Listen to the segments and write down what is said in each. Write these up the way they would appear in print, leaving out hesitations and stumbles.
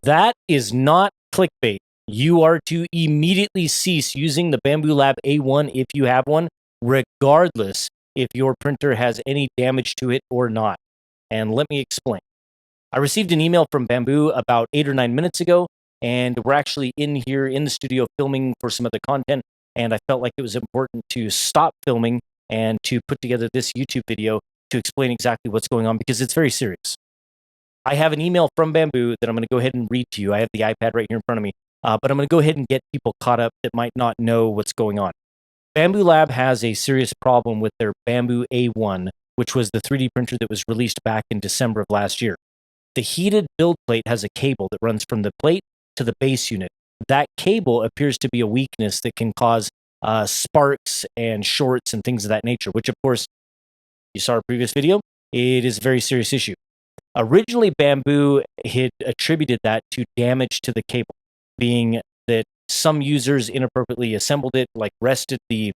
That is not clickbait. You are to immediately cease using the Bambu Lab A1 if you have one, regardless if your printer has any damage to it or not. And let me explain. I received an email from Bambu about 8 or 9 minutes ago, and we're actually in here in the studio filming for some other content. And I felt like it was important to stop filming and to put together this YouTube video to explain exactly what's going on because it's very serious. I have an email from Bambu that I'm going to go ahead and read to you. I have the iPad right here in front of me, but I'm going to go ahead and get people caught up that might not know what's going on. Bambu Lab has a serious problem with their Bambu A1, which was the 3D printer that was released back in December of last year. The heated build plate has a cable that runs from the plate to the base unit. That cable appears to be a weakness that can cause sparks and shorts and things of that nature, which, of course, you saw our previous video. It is a very serious issue. Originally, Bambu had attributed that to damage to the cable, being that some users inappropriately assembled it, like rested the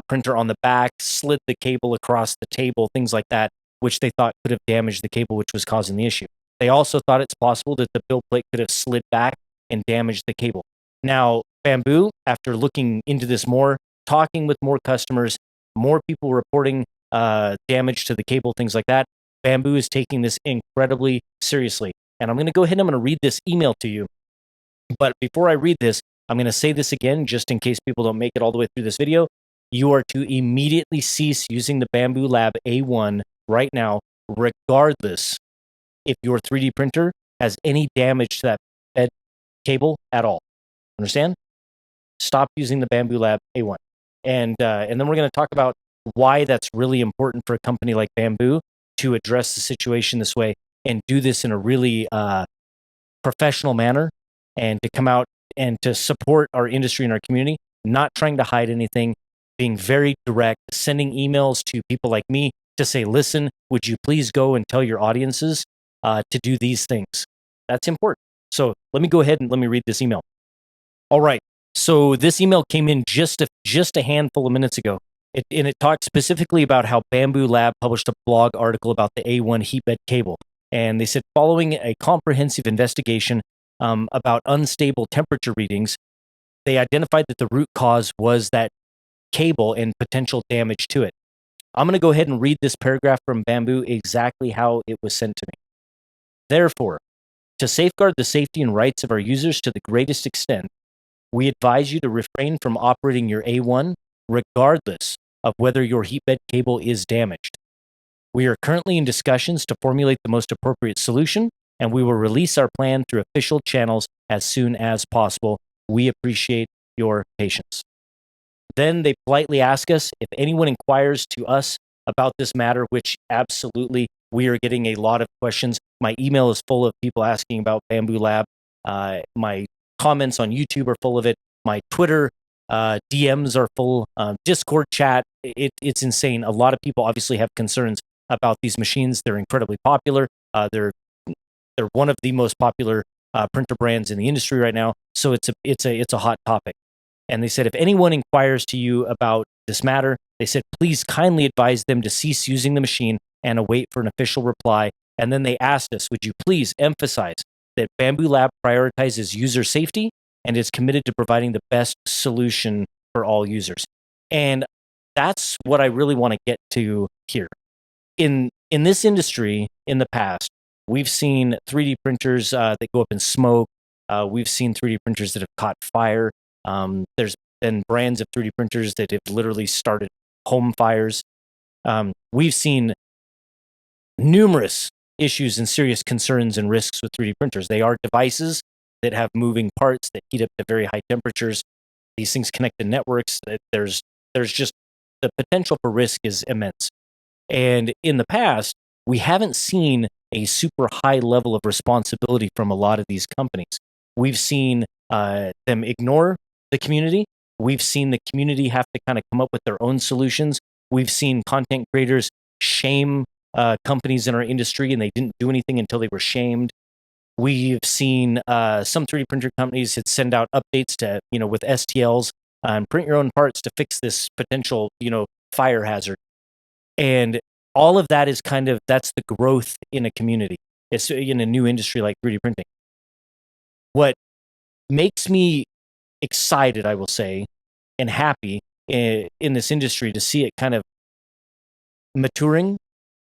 printer on the back, slid the cable across the table, things like that, which they thought could have damaged the cable, which was causing the issue. They also thought it's possible that the build plate could have slid back and damaged the cable. Now, Bambu, after looking into this more, talking with more customers, more people reporting damage to the cable, things like that, Bambu is taking this incredibly seriously. And I'm going to go ahead and I'm going to read this email to you. But before I read this, I'm going to say this again, just in case people don't make it all the way through this video. You are to immediately cease using the Bambu Lab A1 right now, regardless if your 3D printer has any damage to that bed cable at all. Understand? Stop using the Bambu Lab A1. And then we're going to talk about why that's really important for a company like Bambu to address the situation this way and do this in a really professional manner and to come out and to support our industry and our community, not trying to hide anything, being very direct, sending emails to people like me to say, listen, would you please go and tell your audiences to do these things? That's important. So let me go ahead and let me read this email. All right. So this email came in just a handful of minutes ago. And it talked specifically about how Bambu Lab published a blog article about the A1 heatbed cable. And they said, following a comprehensive investigation about unstable temperature readings, they identified that the root cause was that cable and potential damage to it. I'm going to go ahead and read this paragraph from Bambu exactly how it was sent to me. Therefore, to safeguard the safety and rights of our users to the greatest extent, we advise you to refrain from operating your A1 regardless of whether your heatbed cable is damaged. We are currently in discussions to formulate the most appropriate solution, and we will release our plan through official channels as soon as possible. We appreciate your patience. Then they politely ask us if anyone inquires to us about this matter, which absolutely we are getting a lot of questions. My email is full of people asking about Bambu Lab. My comments on YouTube are full of it. My Twitter DMs are full. Discord chat, it's insane. A lot of people obviously have concerns about these machines. They're incredibly popular. They're one of the most popular printer brands in the industry right now. So it's a hot topic. And they said, if anyone inquires to you about this matter, they said, please kindly advise them to cease using the machine and await for an official reply. And then they asked us, would you please emphasize that Bambu Lab prioritizes user safety and is committed to providing the best solution for all users. And that's what I really want to get to here. In this industry, in the past, we've seen 3D printers that go up in smoke. We've seen 3D printers that have caught fire. There's been brands of 3D printers that have literally started home fires. We've seen numerous issues and serious concerns and risks with 3D printers. They are devices that have moving parts that heat up to very high temperatures. These things connect to networks. There's just the potential for risk is immense. And in the past, we haven't seen a super high level of responsibility from a lot of these companies. We've seen them ignore the community. We've seen the community have to kind of come up with their own solutions. We've seen content creators shame companies in our industry, and they didn't do anything until they were shamed. We've seen some 3D printer companies that send out updates to, with STLs and print your own parts to fix this potential, fire hazard. And all of that is that's the growth in a community. It's in a new industry like 3D printing. what makes me excited, I will say, and happy in this industry to see it kind of maturing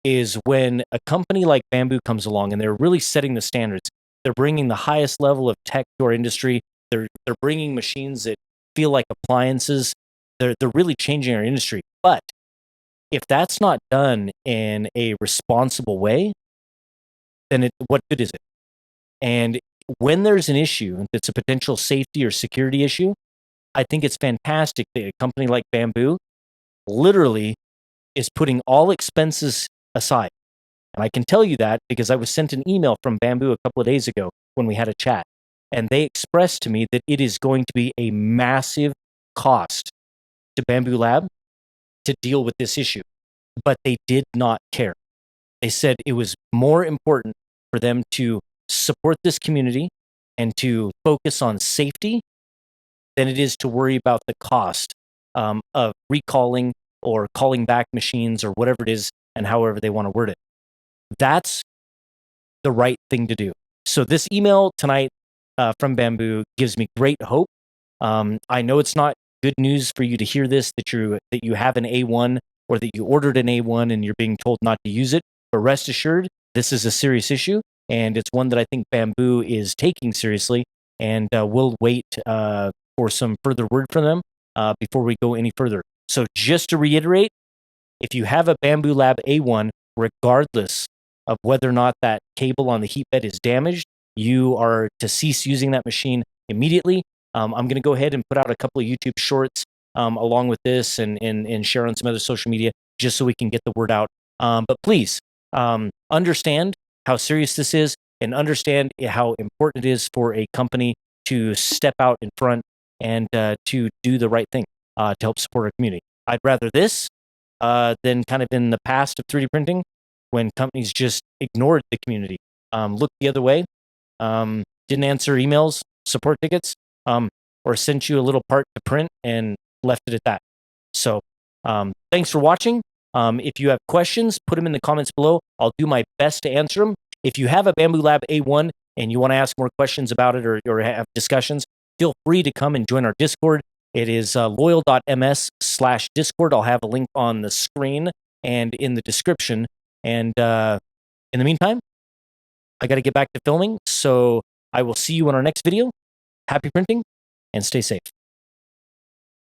is when a company like Bambu comes along and they're really setting the standards. They're bringing the highest level of tech to our industry. They're bringing machines that feel like appliances. They're really changing our industry. But if that's not done in a responsible way, then what good is it? And when there's an issue that's a potential safety or security issue, I think it's fantastic that a company like Bambu literally is putting all expenses aside. And I can tell you that because I was sent an email from Bambu a couple of days ago when we had a chat. And they expressed to me that it is going to be a massive cost to Bambu Lab to deal with this issue. But they did not care. They said it was more important for them to support this community and to focus on safety than it is to worry about the cost of recalling or calling back machines or whatever it is and however they want to word it. That's the right thing to do. So this email tonight from Bambu gives me great hope. I know it's not good news for you to hear this, that you have an A1 or that you ordered an A1 and you're being told not to use it. But rest assured, this is a serious issue, and it's one that I think Bambu is taking seriously. And we'll wait for some further word from them before we go any further. So just to reiterate, if you have a Bambu Lab A1, regardless of whether or not that cable on the heat bed is damaged, you are to cease using that machine immediately. I'm going to go ahead and put out a couple of YouTube shorts along with this and share on some other social media just so we can get the word out. But please understand how serious this is and understand how important it is for a company to step out in front and to do the right thing to help support our community. I'd rather this than kind of in the past of 3D printing when companies just ignored the community, looked the other way, didn't answer emails, support tickets, or sent you a little part to print and left it at that. So thanks for watching. If you have questions, put them in the comments below. I'll do my best to answer them. If you have a Bambu Lab A1 and you want to ask more questions about it or have discussions, feel free to come and join our Discord. It is loyal.ms/Discord. I'll have a link on the screen and in the description. And in the meantime, I got to get back to filming. So I will see you in our next video. Happy printing and stay safe.